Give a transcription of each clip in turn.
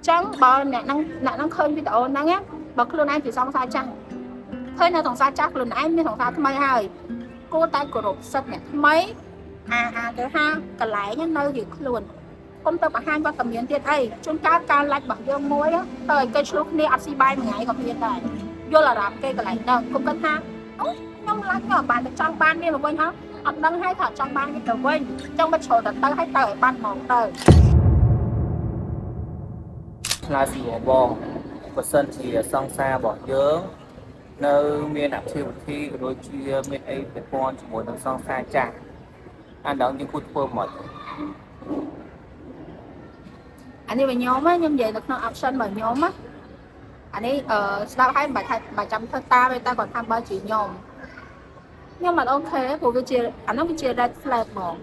chẳng bao nặng khơi video nắng á bao luôn anh chỉ xong sai chăng khơi nào thằng sai chắc luôn anh mới thằng sai thay hơi cô tay của rộp sật nè mấy cái ha cả lại nhá nơi gì luôn công tập hai qua tầm miền tiền ấy chúng ta cao lạch bằng dương muối á thời cây lúc này ăn xi bay một ngày còn hiện tại vô là làm cây cả lại nè cũng cân ha nhông lạch nhỏ bạn được trong ban đi mà quên hả ăn nâng hay thở trong ban cái tờ quên trong bất sổ tờ hay tờ ban mỏng tờ là gì bò của sân thì song xa bỏ nhớ nơi miền áp thiêu thi đôi chia miền ấy để con chỉ muốn song xa chả ăn đó những phút phơ mỏi anh đi về nhóm á nhưng về được nó option bởi nhóm á anh ấy sao hay bài chăm thơ ta với ta còn tham bao chỉ nhóm nhưng mà ok của cái chia anh nó cái chia red flag bỏ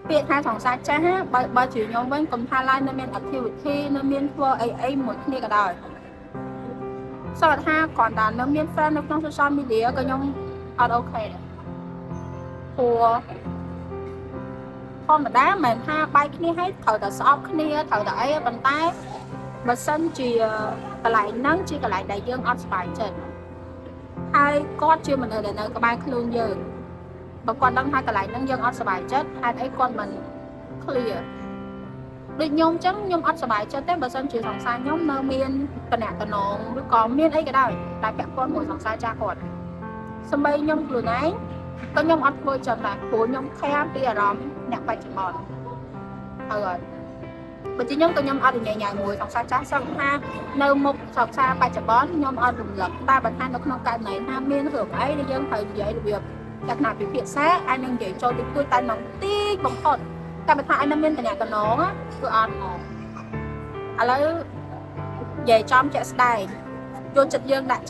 việc hai thằng sai cha ha bao chỉ nhóm với cùng hai line nên miền activity nên miền thua ấy một kia cả đời sau đó ha còn là nên miền friend nó trong social media cái nhóm ok này của mà đá mình ha bay kia hết thở tờ shop kia thở tờ ấy bàn tay mà sân chỉ cả lại nắng chỉ cả lại đại dương on spy chân hai con chưa mình ở đây nơi các bạn luôn giờ và con đang hai cả lại nắng dương on spy chất hai ấy con mình clear được nhôm trắng nhôm on spy cho tới mà sân chỉ sòng sai nhóm nơ miên tận nè tận nón còn miên ấy cái đâu đại các con một sòng sai cha còn sân bay nhôm luôn ấy có nhôm ăn vôi trần là của nhôm khe bia róm nè bay chỉ mòn rồi bên chỉ nhôm tôi nhôm ăn thì nhảy mùi sòng xa chát xong ha nơi một sòng xa bay chỉ bón nhôm ăn rùng lật ta bật hai nó không cái này nam miên hưởng ấy đi dân thời vậy được việc đặt nào bị phiền xá anh đang dậy cho tôi tay nóng tí bóng thọt ta bật hai nam miên tại nhà tận nó á cứ ăn lấy về trong chạy style vô chật dương đại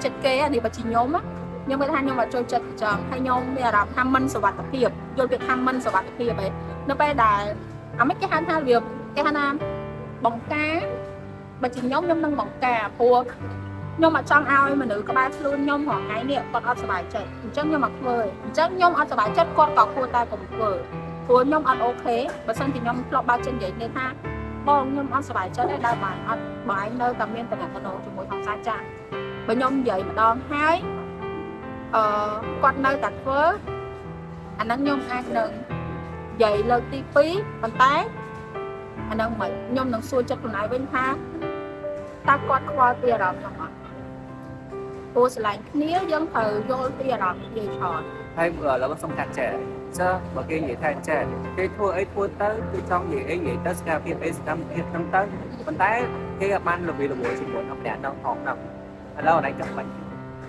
chật kê thì bà chỉ nhóm á nhưng mà hai nhóm mà trôi chật chồng hai nhóm bây giờ làm tham minh sự vật tập hiệp vô việc tham minh sự vật tập hiệp ấy nó bây là mấy cái hai việc cái hai nam bóng cá bà chỉ nhóm nâng bóng cá phùa nhưng mà trong ao mà nữ có ba luôn nhóm hoặc ngày nè còn ăn bài chất chắc nhưng mà vời chắc nhóm ăn bài chất con có khua tay cùng vời phùa nhóm ăn ok và sân thì nhóm lọc ba chân vậy nên ha bong nhóm ăn bài chất đây đa bài ăn bài nơi tầm miên tầm nhà tầm nổ cho mỗi thằng xa cha bởi nhóm vậy mà đòn hai con nơi tạch vớ anh đang nhôm ai đừng dậy lời tí phí bàn tay anh đang mày nhôm đang xua chất này bên tha ta con khoa tia rộng không ạ cô sẽ lại nếu dân thờ vô tia rộng gì tròn hay vừa là có song cạn trẻ chứ mà kia gì thay trẻ cái thua ấy thua tới từ trong gì ấy gì tới ska phim ấy năm tới bàn tay cái gặp anh là vì là buổi sinh buồn không đạn đâu hỏng đâu anh lâu này cầm mình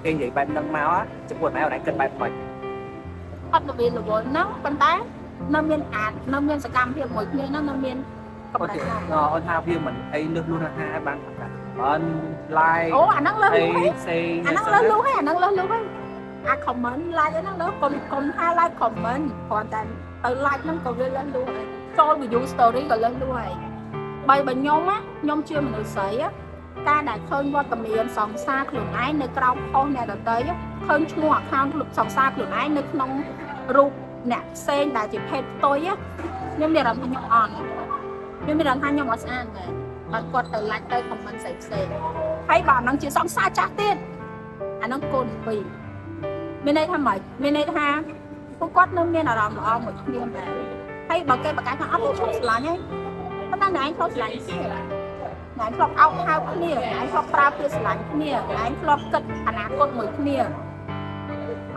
cái gì bạn nâng máu á chụp quần máu này cân bạn mình anh là vì là buồn nó bàn tay nó miên nó miên sẽ cam thêm một miên nó miên có thể on hai phim mình ấy nước luôn là hai bạn on like ủa anh đang lên luôn hết anh đang lên luôn hết anh đang lên luôn hết comment like nó lớn còn hai like comment còn tại like nó còn lên luôn rồi cho video story còn lên luôn rồi bây bên nhóm á nhóm chưa mình được sấy á ta đã khơi qua tầm miền sòng xaខ្លួនឯងនៅក្រៅផុសអ្នកដទៃឃើញឈ្មោះ account សង្សារខ្លួនឯងនៅក្នុងរូបអ្នកផ្សេងដែលជាភេទផ្ទុយខ្ញុំមានអារម្មណ៍ថាខ្ញុំអន់ខ្ញុំមានអារម្មណ៍ថាខ្ញុំអត់ស្អាតមែនបើគាត់ទៅ like ទៅ comment ផ្សេងហើយបើហ្នឹងជាសង្សារចាស់ទៀតអាហ្នឹងកូនពីរមានន័យថាម៉េចមានន័យថាពួកគាត់នៅមានអារម្មណ៍ល្អមួយគ្នាដែរហើយបើគេប្រកាសថាអត់ឈប់ស្រឡាញ់ហើយប៉ុន្តែអ្នកឯងឈប់ស្រឡាញ់ទេថ្ងៃធ្លាប់អោបហៅគ្នាថ្ងៃធ្លាប់ប្រើពាក្យស្រឡាញ់គ្នាថ្ងៃធ្លាប់គិតអនាគតមួយគ្នា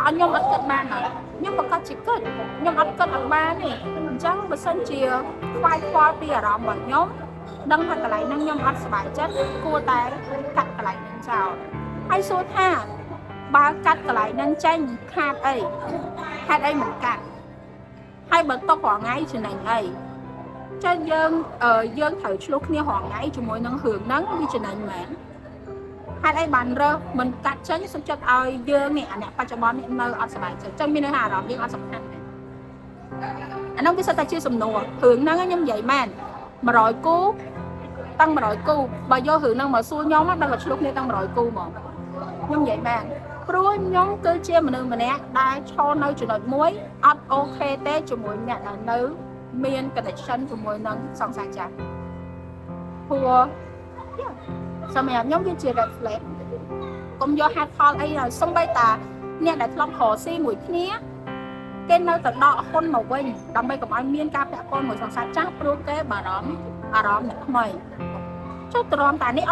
អត់ខ្ញុំអត់គិតបានទេខ្ញុំប្រកាសជាគិតខ្ញុំអត់គិតអត់បានទេអញ្ចឹងបើសិនជាខ្វាយខ្វល់ពីអារម្មណ៍របស់ខ្ញុំដឹងថាកន្លែងហ្នឹងខ្ញុំអត់សប្បាយចិត្តគួរតែកាត់កន្លែងហ្នឹងចោលហើយសួរថាបើកាត់កន្លែងហ្នឹងចេញខាតអីហេតុអីមិនកាត់ហើយបើຕົករាល់ថ្ងៃចំណេញអីចឹងយើងត្រូវឆ្លោះគ្នារាល់ថ្ងៃជាមួយនឹងរឿងហ្នឹងវាចំណេញមែនហេតុអីបានរើសមិនកាត់ចេញសុខចិត្តឲ្យយើងនេះអាអ្នកបច្ចុប្បន្ននេះនៅអត់សុខចិត្តចឹងមានន័យថាអារម្មណ៍យើងអត់សំខាន់ទេអានោះវាសិតតែជាសំណួររឿងហ្នឹងខ្ញុំនិយាយមែន100គូតាំង100គូបើយករឿងហ្នឹងមកសួរខ្ញុំដឹងតែឆ្លោះគ្នាតាំង100គូហ្មងខ្ញុំនិយាយមែនព្រោះខ្ញុំគឺជាមនុស្សម្នាក់ដែលឈរនៅចំណុចមួយអត់អូខេទេជាមួយអ្នកដែលនៅមាន connection ជាមួយនឹងសង្សារចាស់ thua sao mẹ nhóm với chia red flag cũng do hạt phò ấy là xong bay ta nè đại long hồ si mũi kia cái nơi tận đọ con màu quên đâm bay cùng anh miên cáp đã con một sòng sát chắc pro cái bà đóm này mày cho tụi ta này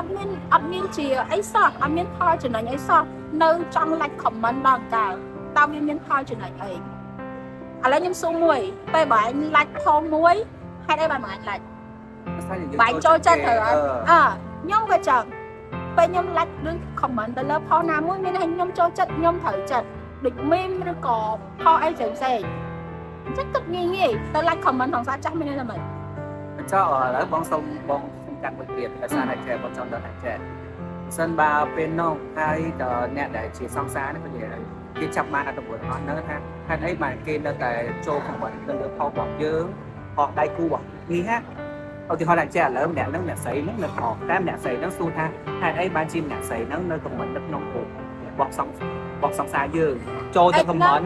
admin chia ấy sao admin thôi chuyện này ấy sao nơi trong like comment đòn cả tao miên thôi chuyện này ấy à lấy nhóm số 10 bay bảo anh like thô muối hay đây bạn mà anh like bạn cho chân thử nhóm về chồng bây nhóm like đứng comment tới lớp phó nam muối nên anh nhóm cho chất nhóm thử chất địch meme nó có phó ai chẳng xe chắc cực nghi tới like comment không sao chắc mới nên là mình cho ở bong sông căn bệnh viện là sao này trẻ bọn trong đợt này trẻ sân ba bên nông hai tờ nè để chỉ song xa đấy bây giờ cái chập mà là tập buổi họ nữa ha hai ấy mà kia là tại châuของmình nên được họ bọc dướng họ đại cu bọc nghi haเอาที่เขาดังแจ้แล้วเนี่ยนั่งเนี่ยใส่นั่งเนี่ยออกแต้มเนี่ยใส่นั่งสู้ท่าhai ấy ban chimเนี่ยใส่นั่งnơiของmình đất nông cụ bọc song xa dương châu choของmình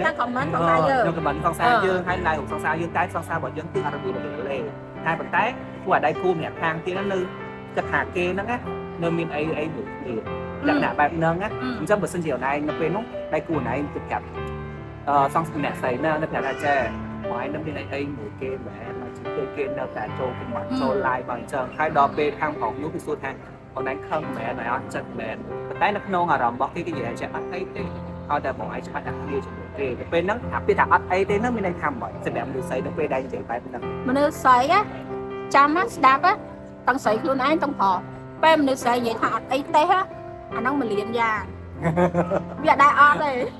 นั่งคอมเมนต์ของนายเยอะ ของmình song xa dương hay là song xa dương cái song xa bọn dân từ Arabic được lên hai bàn tay của đại cuเนี่ยทางที่นั่นนึงกระถางเกนั่งá nơi miền ấy được tiềnจากหน้าแบบนึงá trong bữa sinh chiều này nó bên nó đại cu này chụp cặp songเนี่ยใส่นั่งนั่นแหละแจ้ไม้น้ำmiền ấy ngồi kê mẹ mà chỉ kê nơi tại châuของmình châu lại bằng chân hai đò bên thang phòng nhú cái xuôi thang còn đánh không mẹ này ăn chân mẹ tay nó nông à rầm bọc cái gì sẽ ăn ấy thế thôi để bọn ấy sẽ đặt kia cho kê bên nó tháp cái tháp ấy thế nó mới đang tham vậy sẽ đẹp được xây nó bên đây chạy bay bên đó mình được xây á chăm á đạp á tăng xây luôn ấy tăng phò bên mình được xây vậy thằng ấy té á anh ông mình liền ra bây đại ọt này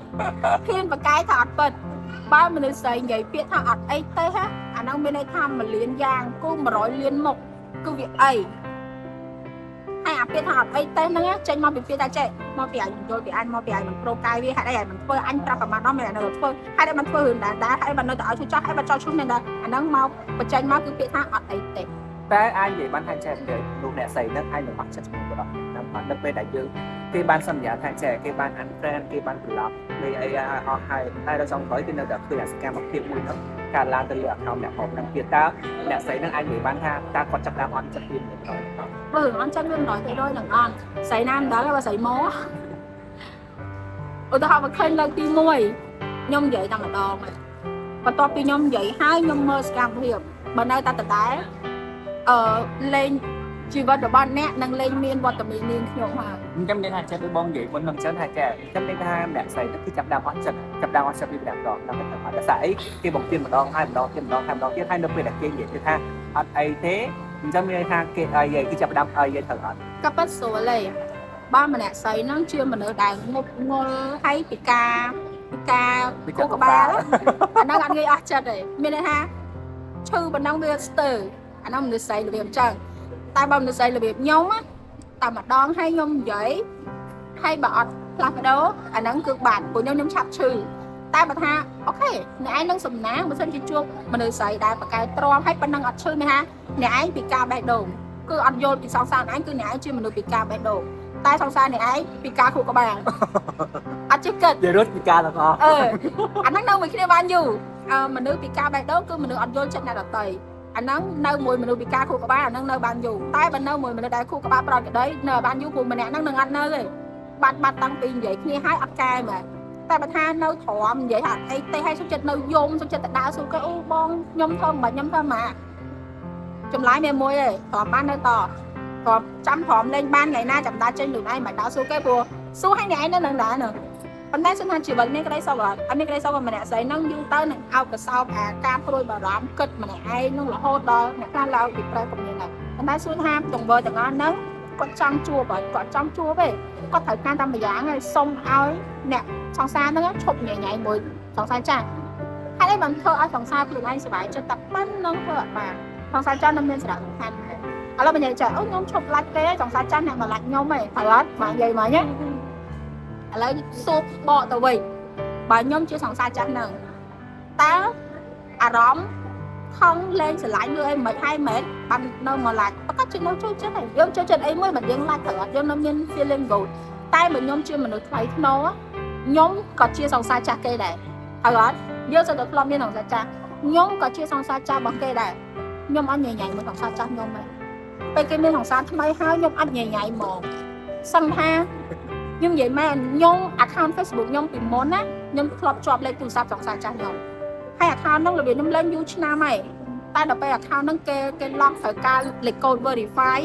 thiên và cái thọt bật ba mình được xây vậy biết thằng ấy té á anh ông bên đây tham mình liền giang cô mà nói liên mục cứ việc ấy hay à biết thằng ấy té nó trên mau bị phía ta chạy mau bị ảnh rồi bị anh mau bị ảnh mình pro cai với hai đây mình phơi anh ra mà nó mẹ nó phơi hai đây mình phơi hừng đá hai bạn nó tạo cho hai bạn cho chúng này đây anh đang mau và trên mau cứ biết thằng ấy téแต่ai vậy ban thanh trẻ để lúc nè xây nước ai được mặc chất của đó nằm ở nước bên đại dương cái ban xâm giả thanh trẻ cái ban ăn friend cái ban tự lập vì ai hai đó trong gói cái nơi đặcคืออยากสแกนมาเพียบมือเนาะการลาตะเลือกเขาเนี่ยผมนำเพียบตาเนี่ยใส่นั่งไอ้หรือบ้านท่าตากดจับดาวออนจะเปลี่ยนหน่อย ăn chân luôn nói thế đôi đằng ăn sấy nam đó là sấy mó tao học khơi lên tim môi nhom vậy tao mà đòn này và to pi nhom vậy hai nhom mơ scam hiệp bên đây ta tái lên chỉ vật ở ban nét nâng lên miên vật tầm miên nhom mà trong đến hai chân đôi bông vậy vẫn nằm chân hai trẻ trong đến hai đẹpใส่nướcที่จับดาวออนจะมีแบบดอกเราเป็นแบบจะใส่cái bông tiên một đòn hai một đòn tiên một đòn hai một đòn tiên hai nước bên đặc kia vậy thì tha ăn ấy thếจะมีทางเกย์อะไรที่จะไปดำอะไรเถอะ các bác số này ba mình đã xây nó chưa mình ở đài ngô hay bị ca cô có ba đó anh đang ăn gây ác chân này mình đây ha chư mình đang đưa từ anh đang được xây là việc chân ta bao được xây là việc nhóm á ta mà đón hay nhóm giấy hay bọt làm cái đó anh đang cực bản của nhóm chặt trừ ta mà tha ok này anh đang sầm ná mà sân chơi chuông mình được xây đài và cái trom hay bên đang ắt trừ này ha này anh bị ca bẹt đồ cứ ăn vô bị sao anh cứ này anh chưa mình được bị ca bẹt đồ tay sao này anh bị ca khu các bạn anh chưa kịch giờ rút bị ca là co anh đang đâu mình khi đi ban dù mình được bị ca bẹt đó cứ mình được ăn vô trên này là tầy anh đang nơi mùi mình được bị ca khu các bạn anh đang nơi ban dù tay bên nơi mùi mình được đại khu các bạn rồi cái đấy nờ ban dù của mình đang đừng ăn nơi rồi bạn tăng tiền vậy khi hái ăn cay mà tay bạn hai nơi thọm vậy hả ấy tay hai số trên nơi dùng số trên đá số cái u bon nhom thơm mà chùm lái mê môi đây thọm ban nơi tỏ thọm chăm thọm lên ban ngày nay chậm đá trên đường này mà đá số cái bùa số hai ngày nó nâng đá nữa anh thấy xin hai chỉ vấn cái đấy sau rồi anh biết cái đấy sau rồi mình đã xây nâng dương tới này ao cả sau cam đôi bà đám kịch mà này ai nó là hốt đó này ra lao bị ra cũng như này anh thấy xin ham tổng vợ từng ăn nấng có trăm chua và có trăm chua về có thể can tâm mà dáng này sông ao nè song xa nó chụp nhảy mùi song xa chàng hai đấy bằng thơ ở song xa của anh sẽ phải cho tập mắt nâng thơ mà song xa cho nên mình sẽ đặt thành là mình nhảy chạy nhóm chụp lại cái song xa chàng này mà lạnh nhau mày phải lắm mà vậy mà nhé lấy sụp bọ tàu vị bà nhóm chưa song xa chàng nè ta rõm không lên sẽ lại như em mấy hai mét bằng đâu mà lại các chuyện đâu chơi chết này vô chơi trên ấy mới mình dừng lại thở vô nó nhân feeling good tay mình nhóm chưa mình được thấy nó á nhóm có chia song xa cha cây này hết vô sẽ được lo miên song xa cha nhóm có chia song xa cha bằng cây này nhóm ăn nhảy nhảy mình song xa cha nhóm này ពេលគេមានសង្សារថ្មីហើយខ្ញុំអត់ញ៉ៃហ្មងសឹងថាខ្ញុំនិយាយមែនខ្ញុំ account Facebook ខ្ញុំពីមុនណាខ្ញុំធ្លាប់ជាប់លេខទូរស័ព្ទសង្សារចាស់ខ្ញុំហើយ account ហ្នឹងរបៀបខ្ញុំលេងយូរឆ្នាំហើយតែដល់ពេល account ហ្នឹងគេ lock ត្រូវការលេខកូដ verify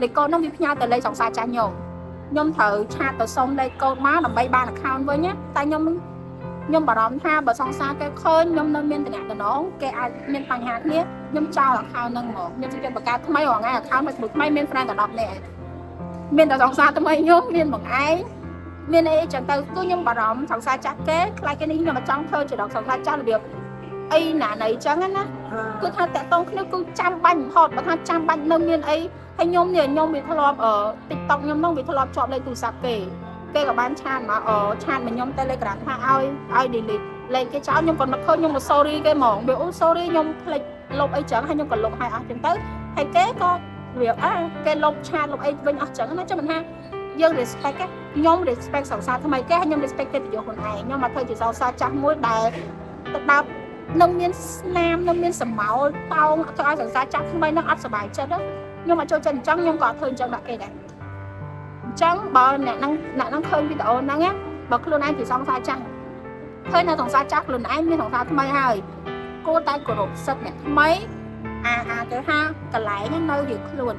លេខកូដហ្នឹងវាផ្ញើទៅលេខសង្សារចាស់ខ្ញុំត្រូវឆាតទៅសុំលេខកូដមកដើម្បីបាន account វិញតែខ្ញុំបារម្ភថាបើសង្សារគេឃើញខ្ញុំនៅមានតំណែងគេអាចមានបញ្ហាគ្នាខ្ញុំចោល account ហ្នឹងមកខ្ញុំជិះបង្កើតថ្មីរាល់ថ្ងៃ account Facebook ថ្មីមាន friend តែ10នាក់មានតែសង្សារថ្មីខ្ញុំមានបងឯងមានអីចឹងទៅគឺខ្ញុំបារម្ភសង្សារចាស់គេខ្លាចគេនេះខ្ញុំមិនចង់ធ្វើជាដកសង្សារចាស់របៀបអីណាណីចឹងណាគឺថាតាក់តងគ្នាគឺចាំបាច់បំផុតបើថាចាំបាច់នៅមានអីហើយខ្ញុំវាធ្លាប់TikTok ខ្ញុំហ្នឹងវាធ្លាប់ជាប់លេខទូរស័ព្ទគេក៏បានឆាតមកឆាតមកខ្ញុំ Telegram ថាឲ្យ delete លេខគេចោលខ្ញុំក៏នឹកឃើញខ្ញុំក៏ sorry គេហ្មងវាអូ sorry ខ្ញុំភ្លេចលុបអីចឹងហើយខ្ញុំក៏លុបឲ្យអស់ចឹងទៅហើយគេក៏វាគេលុបឆាតលុបអីវិញអស់ចឹងណាចាំមិនថាយើង respect ខ្ញុំ respect សង្សារថ្មីគេហើយខ្ញុំ respect កិត្តិយសខ្លួនឯងខ្ញុំមកធ្វើជាសង្សារចាស់មួយដែលទៅដើរនឹងមានស្នាមនឹងមានសម្ោលតោងធ្វើឲ្យសង្សារចាស់ថ្មីនឹងអត់សុបាយចិត្តខ្ញុំមកចូលចិត្តអញ្ចឹងខ្ញុំក៏ធ្វើអញ្ចឹងដាក់គេដែរអញ្ចឹងបើអ្នកហ្នឹងឃើញវីដេអូហ្នឹងបើខ្លួនឯងជាសង្សារចាស់ឃើញនៅសង្សារចាស់ខ្លួនឯងមានសង្សារថ្មីហើយគួរតែគោរពសិទ្ធិអ្នកថ្មីគេថាកន្លែងនៅជាខ្លួន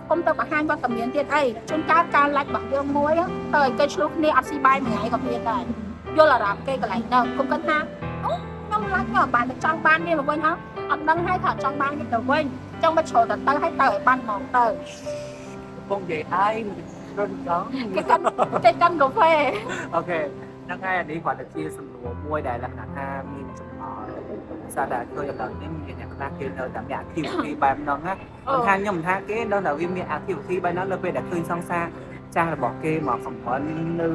កុំទៅបង្ហាញវត្តមានទៀតអីជួនកាលការឡាច់របស់យើងមួយទៅឲ្យគេឆ្លោះគ្នាអត់ស៊ីបាយមួយថ្ងៃក៏មានដែរយល់អារម្មណ៍គេកន្លែងហ្នឹងកុំគិតថាខ្ញុំឡាច់ខ្ញុំបានតែចង់បានវាមកវិញអត់ដឹងហើយថាចង់បានវាទៅវិញចង់មកជ្រោទៅហើយទៅឲ្យបានហ្មងទៅពងនិយាយហើយរត់ចង់គេកាន់កាហ្វេអូខេហ្នឹងហើយនេះគាត់ទៅជាសំណួរមួយដែលលក្ខណៈថាមានចំណងសារតែឃើញដល់នេះមានអ្នកខ្លះគេនៅតែមាន activity បែបហ្នឹងណាមិនថាខ្ញុំមិនថាគេនៅតែវាមាន activity បែបហ្នឹងលើពេលដែលឃើញសង្សារចាស់របស់គេមកខមមិននៅ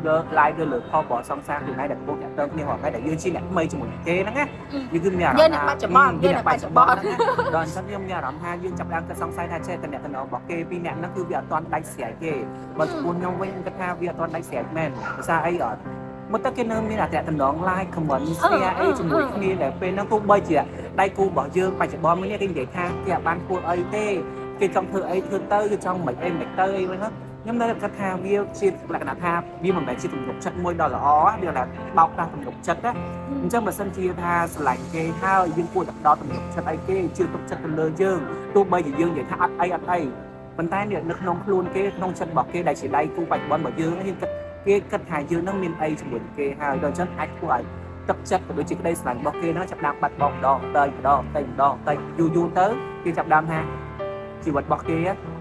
លើ live ទៅលើ post របស់សង្សារខ្លួនឯងដែលពុកតាក់ទងគ្នារាល់ថ្ងៃដែលយើងជាអ្នកថ្មីជាមួយគេហ្នឹងណាយើងគឺមានអារម្មណ៍ថាយើងបច្ចុប្បន្នយើងបច្ចុប្បន្នដល់អញ្ចឹងខ្ញុំមានអារម្មណ៍ថាយើងចាប់ផ្ដើមគិតសង្ស័យថាចេះតែអ្នកតំណរបស់គេពីរអ្នកហ្នឹងគឺវាអត់ទាន់ដាច់ស្រេចទេបើចំពោះខ្ញុំវិញខ្ញុំគិតថាវាអត់ទាន់ដាច់ស្រេចមែនភាសាអីអត់មកទៅគេនៅមានអារម្មណ៍តំណ like comment share អីជាមួយគ្នាដែលពេលហ្នឹងទោះបីជាដៃគូរបស់យើងបច្ចុប្បន្ននេះគេនិយាយថាគេអត់បានធ្វើអីទេគេចង់ធ្វើអីធ្វើទៅគេចង់មិនអីមិនទៅអីហ្នឹងខ្ញុំនៅគិតថាវាជាលក្ខណៈថាវាមិនមែនជាទំនុកចិត្តមួយដ៏ល្អវាតែបោកប្រាស់ទំនុកចិត្តណាអញ្ចឹងបើសិនជាថាស្រឡាញ់គេហើយយើងគួរតែផ្ដល់ទំនុកចិត្តឲ្យគេជឿទុកចិត្តទៅលើយើងទោះបីជាយើងនិយាយថាអត់អីប៉ុន្តែនៅក្នុងខ្លួនគេក្នុងចិត្តរបស់គេដែលជាដៃគូបច្ចុប្បន្នរបស់យើងគេគិតថាយើងនឹងមានអីជាមួយគេហើយដល់អញ្ចឹងអាចធ្វើឲ្យទឹកចិត្តក៏ដូចជាក្តីស្រឡាញ់របស់គេហ្នឹងចាប់ដើមបាត់បង់ម្ដងទៅយូរទៅគេចាប់ដើមថាជីវិតរបស់គេ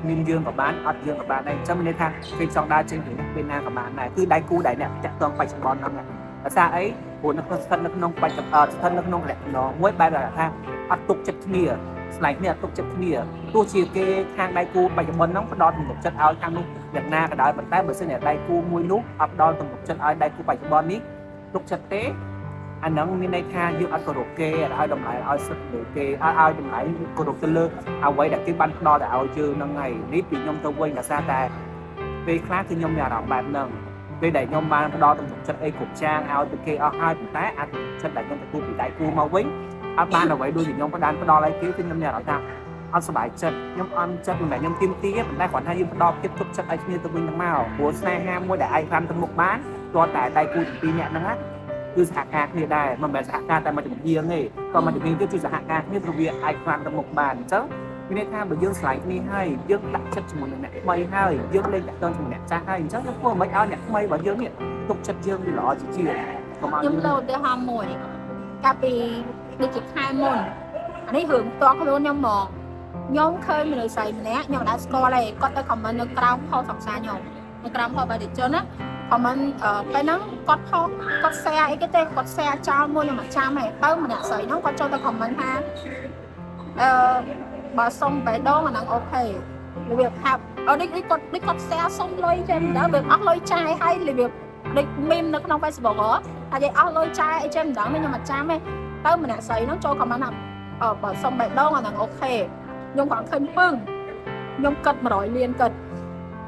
មានយើងក៏បានអត់យើងក៏បានដែរអញ្ចឹងមានន័យថាគេចង់ដើរចេញពីនេះពេលណាក៏បានដែរគឺដៃគូដែលអ្នកតាក់ទងបច្ចុប្បន្នហ្នឹងភាសាអីព្រោះនៅស្ថិតនៅក្នុងបច្ចុប្បន្នស្ថិតនៅក្នុងលក្ខណៈមួយបែបថាអត់ទុកចិត្តគ្នាស្លាយគ្នាអត់ទុកចិត្តគ្នាទោះជាគេខាងដៃគូបច្ចុប្បន្នហ្នឹងផ្ដល់ទំនុកចិត្តឲ្យខាងនោះយ៉ាងណាក៏ដោយប៉ុន្តែបើសិនជាដៃគូមួយនោះអត់ផ្ដល់ទំនុកចិត្តឲ្យដៃគូបច្ចុប្បន្ននេះទុកចិត្តទេអាហ្នឹងមានន័យថាយើងអត់គោរពគេឲ្យតម្លៃឲ្យសិទ្ធិលើគេឲ្យតម្លៃគោរពទៅលើអ្វីដែលគេបានផ្ដល់ទៅឲ្យយើងហ្នឹងហើយនេះពីខ្ញុំទៅវិញដោយសារតែពេលខ្លះគឺខ្ញុំមានអារម្មណ៍បែបហ្នឹងពេលដែលខ្ញុំបានផ្ដល់ទំនុកចិត្តអីគ្រប់យ៉ាងឲ្យទៅគេអស់ហើយប៉ុន្តែអាចចិត្តដែលខ្ញុំទទួលពីដៃគូមកវិញអត់បានអ្វីដូចជាខ្ញុំផ្ដល់ឲ្យគេគឺខ្ញុំមានអារម្មណ៍ថាអត់សុបាយចិត្តខ្ញុំអន់ចិត្តមិនមែនខ្ញុំទៀមទីទេប៉ុន្តែគ្រាន់ថាយើងផ្ដល់ភាពទុកចិត្តឲ្យគ្នាទៅវិញទៅមកព្រោះស្នេហាមួយដែលឯងបានទៅមុខបានទាល់តែដៃគូទាំងពីរនាក់ហ្នឹងណាគឺសហការគ្នាដែរមិនមែនសហការតែមួយជំនាញទេក៏មួយជំនាញទៀតគឺសហការគ្នាព្រោះវាអាចបានទៅមុខបានអញ្ចឹងមានន័យថាបើយើងឆ្លៃគ្នាហើយយើងដាក់ចិត្តជាមួយនឹងអ្នកថ្មីហើយយើងលេងតាក់ទងជាមួយអ្នកចាស់ហើយអញ្ចឹងយើងធ្វើមិនឲ្យអ្នកថ្មីរបស់យើងនេះទុកចិត្តយើងវាល្អជាជាខ្ញុំលើឧទាហរណ៍មួយកាលពីដូចជាខែមុនអានេះរឿងផ្ទាល់ខ្លួនខ្ញុំមកខ្ញុំឃើញមនុស្សស្រីម្នាក់ខ្ញុំមិនដែលស្គាល់ទេគាត់ទៅ comment នៅក្រោម post សង្សារខ្ញុំនៅក្រោម post បាយជនណា comment ពេលហ្នឹងគាត់ post គាត់ share អីគេទេគាត់ share ចោលមួយខ្ញុំមិនចាំទេទៅម្នាក់ស្រីហ្នឹងគាត់ចូលទៅ comment ថាបើសុំបេះដូងអាហ្នឹងអូខេរបៀបថាដូចគាត់ share សុំលុយចឹងដល់វាអស់លុយចាយហើយរបៀបដូច meme នៅក្នុង Facebook ហ៎តែអស់លុយចាយអីចឹងម្ដងខ្ញុំមិនចាំទេទៅម្នាក់ស្រីហ្នឹងចូល comment ថាបើសុំបេះដូងអាហ្នឹងអូខេខ្ញុំគាត់ឃើញពឹងខ្ញុំគិត100លានគិត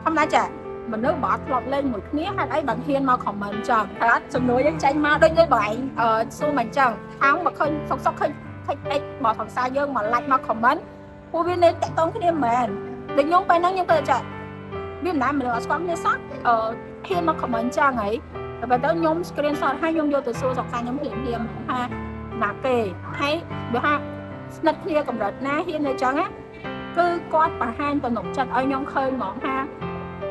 ធម្មតាចាមនុស្សបើអត់ធ្លាប់លេងមួយគ្នាហេតុអីបានហ៊ានមក comment ចឹងហើយអត់សំណួរយើងចេញមកដូចបងឯងសួរមិនចឹងខាងបើឃើញសុកឃើញអិចបើសង្សារយើងមក like មក comment ពួកវានៅតាក់ទងគ្នាមែន ដូចខ្ញុំពេលហ្នឹងខ្ញុំទៅចាវាមិនដែរមនុស្សអត់ស្គាល់គ្នាសោះហ៊ានមក comment ចឹងហីតែបើទៅខ្ញុំ screen shot ហើយខ្ញុំយកទៅសួរសង្សារខ្ញុំភ្លាមថាណាគេហើយវាថាស្និទ្ធគ្នាកម្រិតណាហ៊ានទៅចឹងណាគឺគាត់បង្ហាញទំនុកចិត្តឲ្យខ្ញុំឃើញហ្មងថា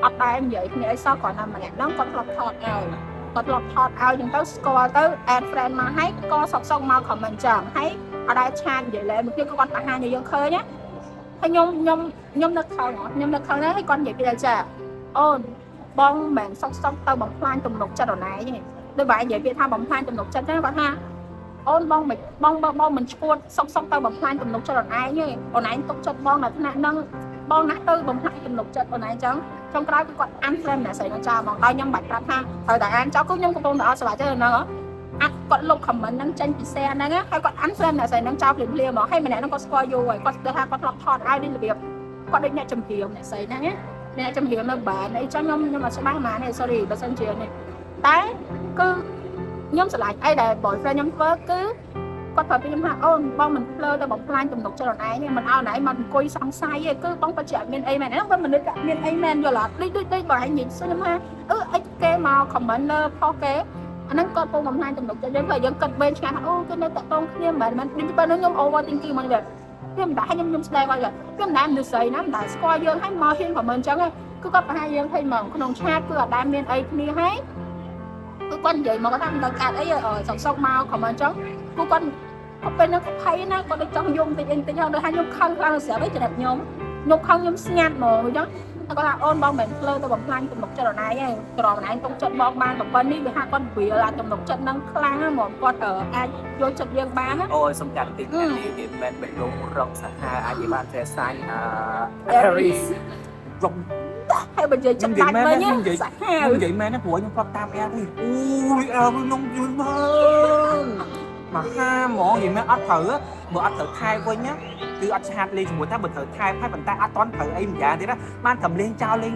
អត់ដែរនិយាយគ្នាអីសោះគ្រាន់តែម្នាក់ហ្នឹងគាត់ធ្លាប់ថតឲ្យចឹងទៅស្គាល់ទៅ add friend មកហើយក៏សុកមក comment ចឹងហើយអត់ដែរឆាតនិយាយលែងមួយទៀតគាត់បង្ហាញឲ្យយើងឃើញណាហើយខ្ញុំនឹកខឹងហ្នឹងហើយគាត់និយាយពីថាចាអូនបងមិនសុកទៅបំផ្លាញទំនុកចិត្តអូនឯងទេដូចបងនិយាយពីថាបំផ្លាញទំនុកចិត្តហ្នឹងគាត់ថាអូនបងមិនឈួតសុកទៅបំផ្លាញទំនុកចិត្តអូនឯងទេអូនឯងទុកចិត្តបងនៅថ្នាក់ហ្នឹងបងណាស់ទៅបំផ្លាញទំនុកចិត្តអូនឯងចឹងចុងក្រោយគឺគាត់ unfriend អ្នកស្រីនឹងចោលហ្មងដល់ខ្ញុំបាច់ប្រាប់ថាត្រូវតែអានចោលគឺខ្ញុំកំពុងតែអត់សុខចិត្តហ្នឹងអត់គាត់លុប comment ហ្នឹងចេញពី share ហ្នឹងហើយគាត់ unfriend អ្នកស្រីនឹងចោលភ្លាមៗហ្មងហើយម្នាក់ហ្នឹងគាត់ស្គាល់យូរហើយគាត់គិតថាគាត់ធ្លាប់ថតឲ្យដូចរបៀបគាត់ដូចអ្នកចម្រៀងអ្នកស្រីហ្នឹងណាអ្នកចម្រៀងនៅបានអីចឹងខ្ញុំអត់ច្បាស់ហ្មងទេ sorry បើសិនជានេះតែគឺខ្ញុំឆ្លាញ់អីដែល boyfriend ខ្ញុំធ្វើគឺគាត់ប្រាប់ខ្ញុំថាអូនបងមិនភ្លើទៅបំផ្លាញទំនុកចិត្តអូនឯងទេមិនឲ្យអូនឯងមកអង្គុយសង្ស័យទេគឺបងពិតជាអត់មានអីមែនហ្នឹងបើមនុស្សក៏មានអីមែនយល់អត់ដូចបងឯងនិយាយសួរខ្ញុំថាអីគេមក comment លើ post គេអាហ្នឹងគាត់ពុំបំផ្លាញទំនុកចិត្តយើងហើយយើងគិតវែងឆ្ងាយថាអូគេនៅតាក់ទងគ្នាមិនមែនដូចបើខ្ញុំ overthinking មកនេះវាមិនដែរខ្ញុំស្ដាយមកវាមិនដែរមនុស្សស្រីណាមិនដែរស្គាល់យើងហើយមកហ៊ាន comment ចឹងគឺគាត់ប្រហែលយើងឃើញមកក្នុងឆាតគឺអត់ដែរមានអីគ្នាហើយគឺគាត់និយាយមកថាមិនដឹងកាត់អីសុកមក comment ចឹងគឺគាត់ពេលហ្នឹងគាត់ភ័យណាគាត់ដូចចង់យំតិចហើយដូចថាខ្ញុំខឹងខ្លាំងស្រាប់ឯងច្រឹបខ្ញុំខឹងខ្ញុំស្ងាត់ហ្មងអញ្ចឹងគាត់ថាអូនបងមិនភ្លើទៅបំផ្លាញទំនុកចិត្តអូនឯងទេក្រមអូនឯងទុកចិត្តបងបានប៉ុណ្្នេះវាថាគាត់វាអាទំនុកចិត្តហ្នឹងខ្លាំងហ្មងគាត់អាចយកចិត្តយើងបានណាអូយសំខាន់តិចនេះវាមិនបេះដូងរងសាហាវអាចបានតែសាញ់Paris រំហើយបើនិយាយចិត្តដាច់វិញសាហាវនិយាយមែនណាព្រោះខ្ញុំគាត់តាមអែទេអូយអើខ្ញុំយល់មកមកហាហ្មងនិយាយមែនអត់ត្រូវបើអត់ត្រូវថែវិញណាគឺអត់ឆាតលេងជាមួយថាបើត្រូវថែហើយប៉ុន្តែអត់តន់ត្រូវអីម្យ៉ាងទៀតណាបានតែលេងចោលលេង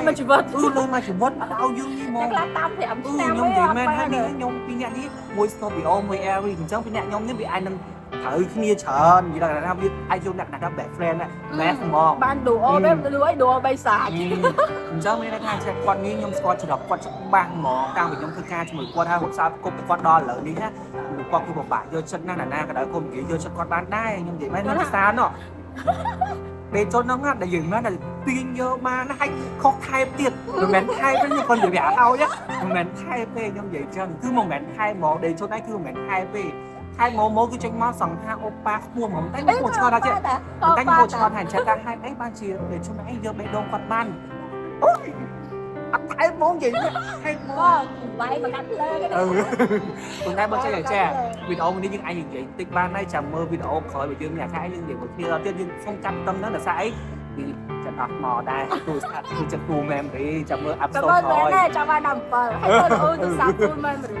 មកជីវិតលេងមកជីវិតអត់ឲ្យយើងនេះហ្មងខ្លះតាម5ឆ្នាំខ្ញុំនិយាយមែនហើយនេះខ្ញុំពីរនាក់នេះមួយ Scorpio មួយ Aries អញ្ចឹងពីរនាក់ខ្ញុំនេះវាអាចនឹងត្រូវគ្នាច្រើននិយាយថាវាអាចយកអ្នកថា best friend ណា best ហ្មងបាន duo ដែរ duo បៃសាចអញ្ចឹងមានន័យថាគាត់នេះខ្ញុំស្គាល់ច្រកគាត់ច្បាស់ហ្មងតាំងពីខ្ញុំធ្វើការជាមួយគាត់ហើយហូបសាគប់គាត់ដល់ឥឡូវនេះណាគាត់គឺពិបាកយកចិត្តណាស់ណាក៏ដោយគុំនិយាយយកចិត្តគាត់បានដែរខ្ញុំនិយាយមែនខ្ញុំសានហ៎ពេលចូលហ្នឹងដែលយើងណាដែលទាញយកបានណាហើយខុសថែបទៀតមិនមែនថែបទេខ្ញុំគាត់និយាយឲ្យមិនមែនថែបទេខ្ញុំនិយាយចឹងគឺមិនមែនថែបហ្មងដែលចូលនេះគឺមិនមែនថែបទេថែបមកគឺចេញមកសង្ហាអូប៉ាខ្ពស់ហ្មងតែខ្ញុំឆ្ងល់ថាចេះតែខ្ញុំឆ្ងល់ថាចេះតែហេតុអីបានជាពេលជុំអីយកបេះដូងគាត់បានអូយអត់ថែបហ្មងនិយាយថែបហ្មងវាយមកកាត់លើប៉ុន្តែបើចេះចេះវីដេអូនេះយើងអាចនិយាយតិចបានហើយចាំមើលវីដេអូក្រោយបើយើងអ្នកខ្លះយើងនិយាយមួយគ្នាទៀតយើងសុំកាត់តឹងហ្នឹងដោយសារអីពីចិត្តអស់មកដែរទូរស័ព្ទគឺចិត្ត full memory ចាំមើល app store ក្រោយចាំបានដល់7ហើយទៅទូរស័ព្ទ full memory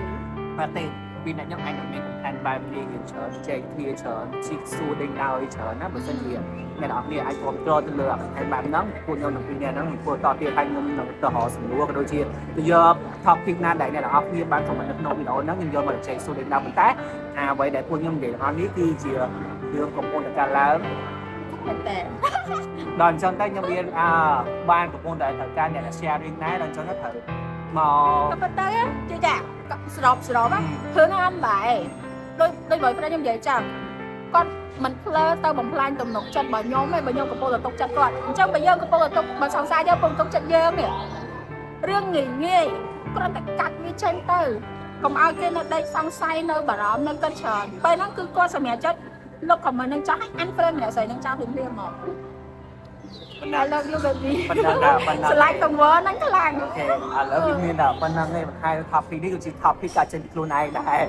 បាទទេពីអ្នកខ្ញុំអាចនឹងមាន plan បែបនេះយើងច្រើនចែកគ្នាច្រើនជីកសួរដេញដោយច្រើនណាបើសិនជាអ្នកនរគ្នាអាចគ្រប់គ្រងទៅលើ plan បែបហ្នឹងពួកខ្ញុំនឹងពីអ្នកហ្នឹងធ្វើតទៀតហើយខ្ញុំនឹងទៅរកសំណួរក៏ដូចជាទៅយក topic ណាដែលអ្នកនរគ្នាបាន comment នៅក្នុងវីដេអូហ្នឹងខ្ញុំយកមកចែកសួរដេញដោយប៉ុន្តែអ្វីដែលពួកខ្ញុំនិយាយទាំងអស់នេះគឺជារឿងកំពុងតែកើតឡើងមែនតើដល់អញ្ចឹងតែខ្ញុំមានបានកំពុងតែត្រូវការអ្នក sharing ដែរដល់អញ្ចឹងទៅត្រូវមកប៉ុន្តែជឿចាស្របហ្នឹងព្រោះអត់ដែរដូចបើខ្ញុំនិយាយចាំគាត់មិនភ្លើទៅបំផ្លាញទំនុកចិត្តរបស់ខ្ញុំទេបើខ្ញុំកំពុងតែទុកចិត្តគាត់អញ្ចឹងបើយើងកំពុងតែទុកបើសង្សារយើងកំពុងទុកចិត្តយើងនេះរឿងងាយគ្រាន់តែកាត់វាចេញទៅកុំឲ្យគេនៅដេកសង្ស័យនៅបារម្ភនៅគិតច្រើនពេលហ្នឹងគឺគាត់សម្រាប់ចិត្តលុប comment នឹងចោលឲ្យ unfriend អ្នកស្រីនឹងចោលភ្លាមៗមកI love you baby ប៉ុណ្ណឹងឆ្លាញ់តង្វើហ្នឹងខ្លាំងអូខេឥឡូវវាមានតែប៉ុណ្ណឹងឯងបន្ថែម topic នេះគឺជា topic ការចេញពីខ្លួនឯងដែរ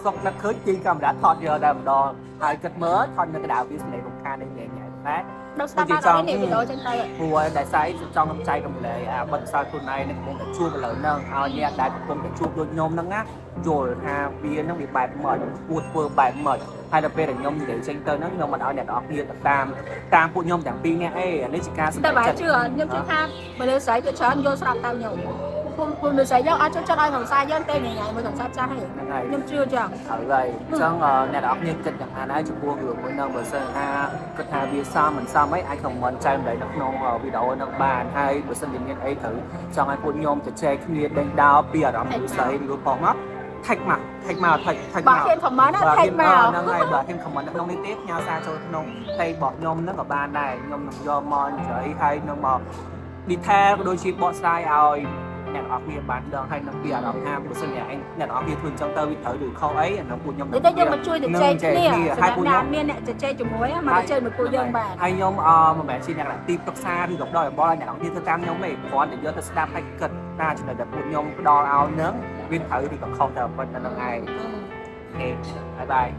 សុកនឹកឃើញទីកាមេរ៉ាថតយកតែម្ដងហើយគិតមើលថតនៅកណ្ដាលវាសម្លេងរំខាននេះញ៉ៃតែដល់ស្ដាប់បាននេះវីដេអូចឹងទៅព្រោះតែស្អីចង់ចែករំលែកបទពិសោធន៍ខ្លួនឯងនឹងកំពុងតែជួបឥឡូវហ្នឹងឲ្យអ្នកដែលកំពុងតែជួបដូចខ្ញុំហ្នឹងណាយល់ថាវាហ្នឹងវាបែបម៉េចគួរធ្វើបែបម៉េចហើយដល់ពេលដែលខ្ញុំនិយាយចេញទៅហ្នឹងខ្ញុំមិនឲ្យអ្នកនរគ្នាទៅតាមពួកខ្ញុំទាំងពីរនាក់អីអានេះជាការសម្រេចចិត្តតែបើជឿខ្ញុំជឿថាមនុស្សស្រីទៅច្រើនយល់ស្រាប់តាមខ្ញុំ ពួកមិនស្អីយើងអត់ចូលចិត្តឲ្យសង្សារយើងទេញ៉ៃមួយសង្សារចាស់ហី ហ្នឹងហើយ ខ្ញុំជឿចឹង ហើយអញ្ចឹងអ្នកនរគ្នាគិតយ៉ាងណាដែរចំពោះរឿងមួយនឹងបើសិនថាគិតថាវាសមមិនសមអីអាច comment ចែកម្លែកនៅក្នុងវីដេអូនឹងបានហើយបើសិនជាមានអីត្រូវចង់ឲ្យពួកខ្ញុំជជែកគ្នាដេញដោលពីអារម្មណ៍វិស័យឬផងមក Tháchមក បើthêm comment ណា Thách មក ហ្នឹងហើយបើthêm comment នៅក្នុងនេះទេផ្ញើសារចូលក្នុង page របស់ខ្ញុំហ្នឹងក៏បានដែរខ្ញុំនឹងយកមកនិយាយហើយនឹងមក detail ក៏ដូចជាបកស្រាយឲ្យអ្នកនរគ្នាបានដឹងហើយនឹងពីអារម្មណ៍ថាបើសិនជាអ្នកនរគ្នាធ្វើអញ្ចឹងទៅវាត្រូវឬខុសអីអានោះពួកខ្ញុំ តែយើងមកជួយជជែកគ្នាហើយពួកខ្ញុំមានអ្នកជជែកជាមួយមកជជែកមួយពួកយើងបាន ហើយខ្ញុំមិនមែនជាអ្នកទីប្រឹក្សាឬក៏ផ្ដល់យោបល់ឲ្យអ្នកនរគ្នាធ្វើតាមខ្ញុំទេគ្រាន់តែយកទៅស្ដាប់ហើយគិតថាចំណុចដែលពួកខ្ញុំផ្ដល់ឲ្យនឹងវាត្រូវឬក៏ខុសតែប៉ុណ្្នឹងឯងអូខេបាយបាយ